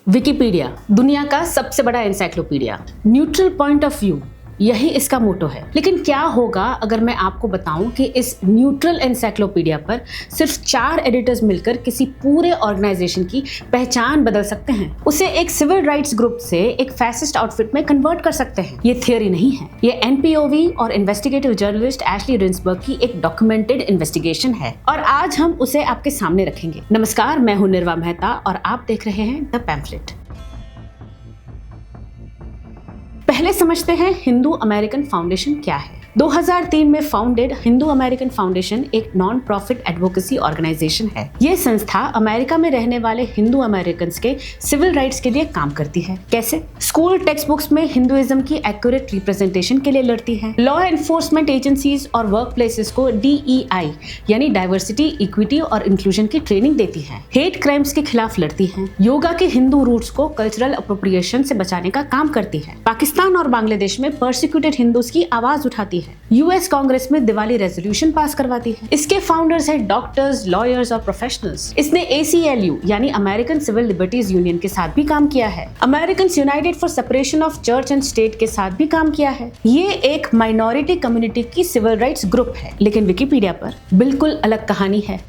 Wikipedia दुनिया का सबसे बड़ा encyclopedia, neutral point of view, यही इसका मोटो है। लेकिन क्या होगा अगर मैं आपको बताऊं कि इस न्यूट्रल एनसाइक्लोपीडिया पर सिर्फ 4 एडिटर्स मिलकर किसी पूरे ऑर्गेनाइजेशन की पहचान बदल सकते हैं, उसे एक सिविल राइट्स ग्रुप से एक फैसिस्ट आउटफिट में कन्वर्ट कर सकते हैं। ये थियोरी नहीं है, ये एनपीओवी और इन्वेस्टिगेटिव जर्नलिस्ट एशली रिंसबर्ग की एक डॉक्यूमेंटेड इन्वेस्टिगेशन है और आज हम उसे आपके सामने रखेंगे। नमस्कार, मैं हूं निर्वा मेहता और आप देख रहे हैं द पैम्फलेट। पहले समझते हैं हिंदू अमेरिकन फाउंडेशन क्या है। 2003 में फाउंडेड हिंदू अमेरिकन फाउंडेशन एक नॉन प्रॉफिट एडवोकेसी ऑर्गेनाइजेशन है। ये संस्था अमेरिका में रहने वाले हिंदू अमेरिकन के सिविल राइट्स के लिए काम करती है। कैसे? स्कूल टेक्स्ट बुक्स में हिंदुइज्म की एक्यूरेट रिप्रेजेंटेशन के लिए लड़ती है। लॉ एनफोर्समेंट एजेंसीज और वर्क प्लेसेस को DEI यानी डाइवर्सिटी, इक्विटी और इंक्लूजन की ट्रेनिंग देती है। हेट क्राइम्स के खिलाफ लड़ती है। योगा के हिंदू रूट्स को कल्चरल अप्रोप्रिएशन से बचाने का काम करती है। पाकिस्तान और बांग्लादेश में परसिक्यूटेड हिंदूज की आवाज उठाती है। यूएस कांग्रेस में दिवाली रेजोल्यूशन पास करवाती है। इसके फाउंडर्स हैं डॉक्टर्स, लॉयर्स और प्रोफेशनल्स। इसने ACLU यानी अमेरिकन सिविल लिबर्टीज यूनियन के साथ भी काम किया है। American United for separation of church and state के साथ भी काम किया है। ये एक माइनॉरिटी कम्युनिटी की सिविल राइट्स ग्रुप है। लेकिन विकिपीडिया पर बिल्कुल अलग कहानी है।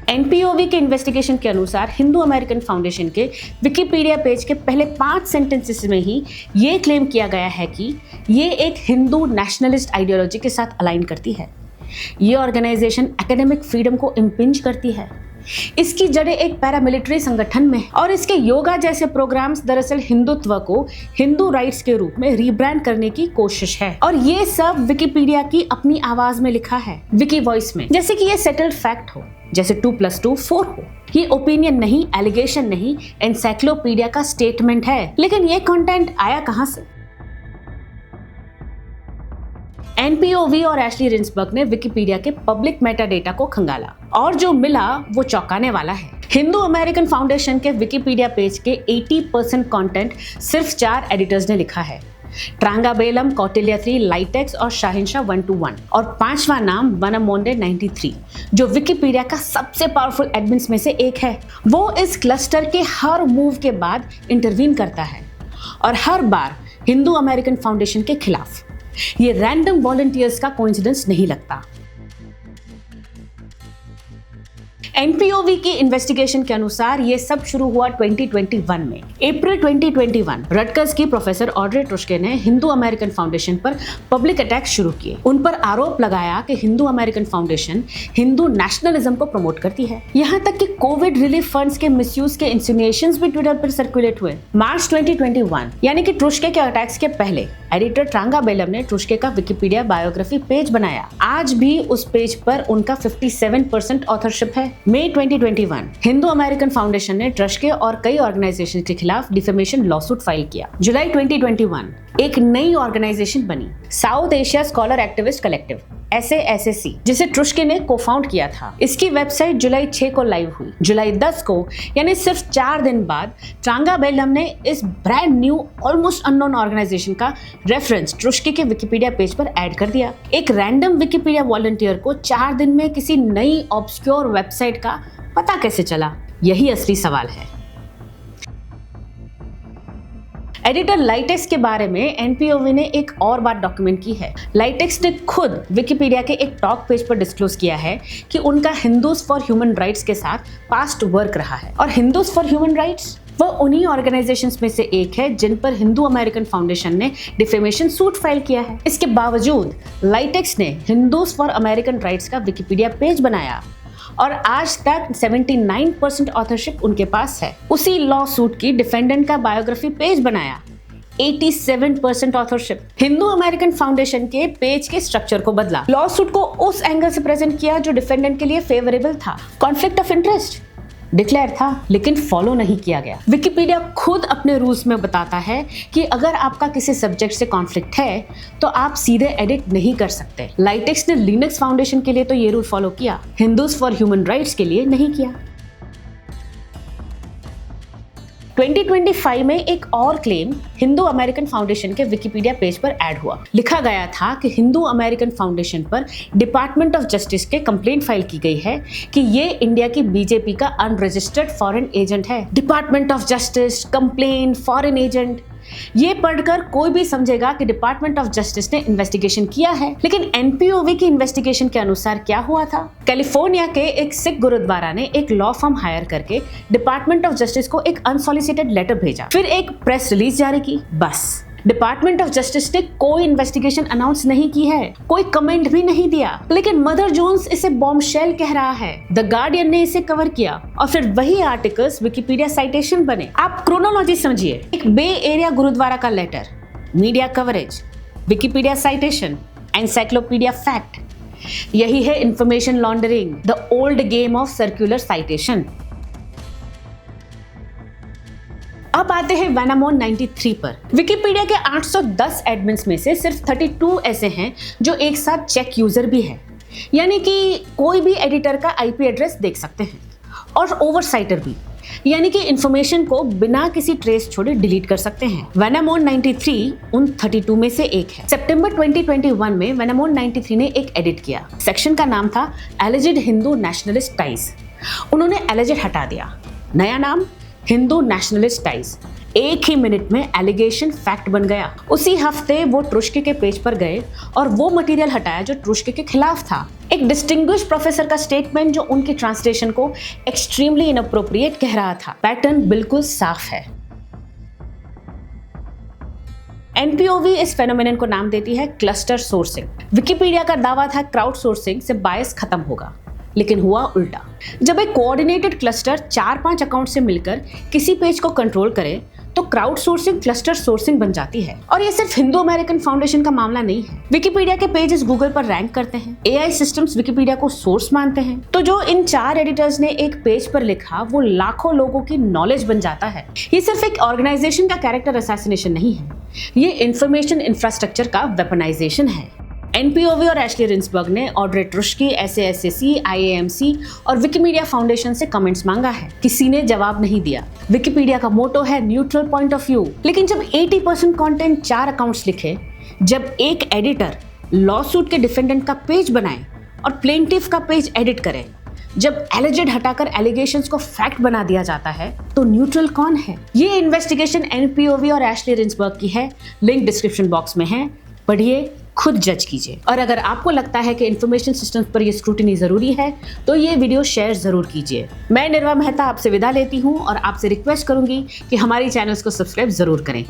एनपीओवी के इन्वेस्टिगेशन के अनुसार हिंदू अमेरिकन फाउंडेशन के विकिपीडिया पेज के पहले 5 सेंटेंसेस में ही ये क्लेम किया गया है कि ये एक हिंदू नेशनलिस्ट आइडियोलॉजी के साथ अलाइन करती है। ये ऑर्गेनाइजेशन एकेडमिक फ्रीडम को इम्पिंज करती है। इसकी जड़ें एक पैरामिलिट्री संगठन में और इसके योगा जैसे प्रोग्राम्स दरअसल हिंदुत्व को हिंदू राइट्स के रूप में रीब्रांड करने की कोशिश है। और ये सब विकिपीडिया की अपनी आवाज में लिखा है, विकी वॉइस में, जैसे कि ये सेटल्ड फैक्ट हो, जैसे 2+2 4 हो। ये ओपिनियन नहीं, एलिगेशन नहीं, एनसाइक्लोपीडिया का स्टेटमेंट है। लेकिन ये कंटेंट आया कहां से? एनपीओवी और एशली रिंसबर्ग ने विकिपीडिया के पब्लिक मेटा डेटा को खंगाला और जो मिला वो चौंकाने वाला है। हिंदू अमेरिकन फाउंडेशन के विकिपीडिया पेज के 80% कंटेंट सिर्फ 4 एडिटर्स ने लिखा है। ट्रांगाबेलम, कौटिल्य 3, लाइटेक्स और शाहिनशाह 121 और 5वां नाम वनामोंडे 93 जो विकिपीडिया का सबसे पावरफुल एडमिन्स में से एक है। वो इस क्लस्टर के हर मूव के बाद इंटरवीन करता है और हर बार हिंदू अमेरिकन फाउंडेशन के खिलाफ। ये रैंडम वॉलंटियर्स का कोइंसिडेंस नहीं लगता। एनपीओवी की इन्वेस्टिगेशन के अनुसार ये सब शुरू हुआ 2021 में। अप्रैल 2021 रटकर्स की प्रोफेसर ऑड्रे ट्रुस्के ने हिंदू अमेरिकन फाउंडेशन पर पब्लिक अटैक शुरू किए। उन पर आरोप लगाया कि Hindu American foundation Hindu nationalism को प्रमोट करती है। यहाँ तक कि कोविड रिलीफ फंड्स के मिसयूज के इंसिनुएशंस भी ट्विटर पर सर्कुलेट हुए। मार्च 2021 यानी कि ट्रुस्के के अटैक्स के पहले एडिटर ट्रांगाबेलम ने ट्रुस्के का विकिपीडिया बायोग्राफी पेज बनाया। आज भी उस पेज पर उनका 57% ऑथरशिप है। मई 2021 हिंदू अमेरिकन फाउंडेशन ने ट्रस्के और कई ऑर्गेनाइजेशन के खिलाफ डिफेमेशन लॉसूट फाइल किया। जुलाई 2021 एक नई ऑर्गेनाइजेशन बनी, south Asia scholar activist collective SASAC, जिसे ट्रुस्के ने को-फाउंड किया था। इसकी वेबसाइट जुलाई 6 को लाइव हुई। जुलाई 10 को यानी सिर्फ 4 दिन बाद ट्रांगाबेलम ने इस brand new almost unknown organization का रेफरेंस ट्रुस्के के विकिपीडिया पेज पर ऐड कर दिया। एक रैंडम विकिपीडिया वॉलंटियर को 4 दिन में किसी नई ऑब्सक्योर वेबसाइट का पता कैसे चला? यही असली सवाल है। एडिटर लाइटेक्स के बारे में एनपीओवी ने एक और बात डॉक्यूमेंट की है। लाइटेक्स ने खुद विकिपीडिया के एक टॉक पेज पर डिस्क्लोज किया है कि उनका हिंदूज फॉर ह्यूमन राइट्स के साथ पास्ट वर्क रहा है। और हिंदूज फॉर ह्यूमन राइट्स वो उन्हीं ऑर्गेनाइजेशंस में से एक है जिन पर हिंदू अमेरिकन फाउंडेशन ने डिफेमेशन सूट फाइल किया है। इसके बावजूद लाइटेक्स ने हिंदूज फॉर अमेरिकन राइट्स का विकिपीडिया पेज बनाया और आज तक 79% ऑथरशिप उनके पास है। उसी लॉ सूट की डिफेंडेंट का बायोग्राफी पेज बनाया, 87% ऑथरशिप। हिंदू अमेरिकन फाउंडेशन के पेज के स्ट्रक्चर को बदला, लॉ सूट को उस एंगल से प्रेजेंट किया जो डिफेंडेंट के लिए फेवरेबल था। कॉन्फ्लिक्ट ऑफ इंटरेस्ट डिक्लेयर था लेकिन फॉलो नहीं किया गया। विकिपीडिया खुद अपने रूल्स में बताता है कि अगर आपका किसी सब्जेक्ट से कॉन्फ्लिक्ट है तो आप सीधे एडिट नहीं कर सकते। लाइटेक्स ने लिनक्स फाउंडेशन के लिए तो ये रूल फॉलो किया, हिंदूज फॉर ह्यूमन राइट्स के लिए नहीं किया। 2025 में एक और क्लेम हिंदू अमेरिकन फाउंडेशन के विकिपीडिया पेज पर ऐड हुआ। लिखा गया था कि हिंदू अमेरिकन फाउंडेशन पर डिपार्टमेंट ऑफ जस्टिस के कंप्लेंट फाइल की गई है कि ये इंडिया की बीजेपी का अनरजिस्टर्ड फॉरेन एजेंट है। Department of justice, complaint, foreign agent, ये पढ़कर कोई भी समझेगा कि डिपार्टमेंट ऑफ जस्टिस ने इन्वेस्टिगेशन किया है। लेकिन एनपीओवी की इन्वेस्टिगेशन के अनुसार क्या हुआ था? कैलिफोर्निया के एक सिख गुरुद्वारा ने एक लॉ फर्म हायर करके डिपार्टमेंट ऑफ जस्टिस को एक अनसॉलिसिटेड लेटर भेजा, फिर एक प्रेस रिलीज जारी की। बस डिपार्टमेंट ऑफ जस्टिस ने कोई इन्वेस्टिगेशन अनाउंस नहीं की है, कोई कमेंट भी नहीं दिया। लेकिन मदर जोन्स इसे बॉम्बशेल कह रहा है। द गार्डियन ने इसे कवर किया और फिर वही आर्टिकल्स विकिपीडिया साइटेशन बने। आप क्रोनोलॉजी समझिए, एक बे एरिया गुरुद्वारा का letter, media coverage, Wikipedia citation, encyclopedia fact, यही है information laundering, the old game of circular citation. अब आते हैं वेनामोन 93 पर। विकिपीडिया के 810 एडमिन्स में से सिर्फ 32 ऐसे हैं जो एक साथ चेक यूजर भी है, यानी कि कोई भी एडिटर का आईपी एड्रेस देख सकते हैं, और ओवरसाइटर भी, यानी कि इंफॉर्मेशन को बिना किसी ट्रेस छोड़े डिलीट कर सकते हैं। वेनामोन 93 उन 32 में से एक है। सितंबर 2021 में वेनामोन 93 ने एक एडिट किया। सेक्शन का नाम था एलिजिड हिंदू नेशनलिस्ट टाइज। उन्होंने एलिजिड हटा दिया, नया नाम हिंदू नेशनलिस्ट टाइज। एक ही मिनट में एलिगेशन फैक्ट बन गया। उसी हफ्ते वो ट्रुस्के के पेज पर गए और वो मटेरियल हटाया जो ट्रुस्के के खिलाफ था। एक डिस्टिंग्विश प्रोफेसर का स्टेटमेंट जो उनकी ट्रांसलेशन को एक्सट्रीमली इनअप्रोप्रिएट कह रहा था। पैटर्न बिल्कुल साफ है। एनपीओवी इस फेनोमेनन को नाम देती है क्लस्टर सोर्सिंग। विकिपीडिया का दावा था क्राउड सोर्सिंग से बायस खत्म होगा, लेकिन हुआ उल्टा। जब एक कोऑर्डिनेटेड क्लस्टर 4-5 अकाउंट से मिलकर किसी पेज को कंट्रोल करे तो क्राउड सोर्सिंग क्लस्टर सोर्सिंग बन जाती है। और ये सिर्फ हिंदू अमेरिकन फाउंडेशन का मामला नहीं है। विकिपीडिया के पेजेस गूगल पर रैंक करते हैं, एआई सिस्टम्स विकिपीडिया को सोर्स मानते हैं। तो जो इन 4 एडिटर्स ने एक पेज पर लिखा वो लाखों लोगों की नॉलेज बन जाता है। ये सिर्फ एक ऑर्गेनाइजेशन का कैरेक्टर असैसिनेशन नहीं है, ये इंफॉर्मेशन इंफ्रास्ट्रक्चर का वेपनाइजेशन है। एनपीओवी और एशली रिंसबर्ग ने ऑड्रे ट्रुस्की, एसएएससी, आईएएमसी और विकिमीडिया फाउंडेशन से कमेंट्स मांगा है। किसी ने जवाब नहीं दिया। विकिपीडिया का मोटो है न्यूट्रल पॉइंट ऑफ व्यू, लेकिन जब 80% कंटेंट 4 अकाउंट्स लिखे, जब एक एडिटर लॉसूट के डिफेंडेंट का पेज बनाए और प्लेंटिफ का पेज एडिट करे, जब एलिजिड हटाकर एलिगेशंस को फैक्ट बना दिया जाता है, तो न्यूट्रल कौन है? ये इन्वेस्टिगेशन एनपीओवी और एशली रिंसबर्ग की है। लिंक डिस्क्रिप्शन बॉक्स में है, पढ़िए, खुद जज कीजिए। और अगर आपको लगता है कि इंफॉर्मेशन सिस्टम्स पर ये स्क्रूटिनी जरूरी है तो ये वीडियो शेयर जरूर कीजिए। मैं निर्वा मेहता आपसे विदा लेती हूँ और आपसे रिक्वेस्ट करूंगी कि हमारी चैनल्स को सब्सक्राइब जरूर करें।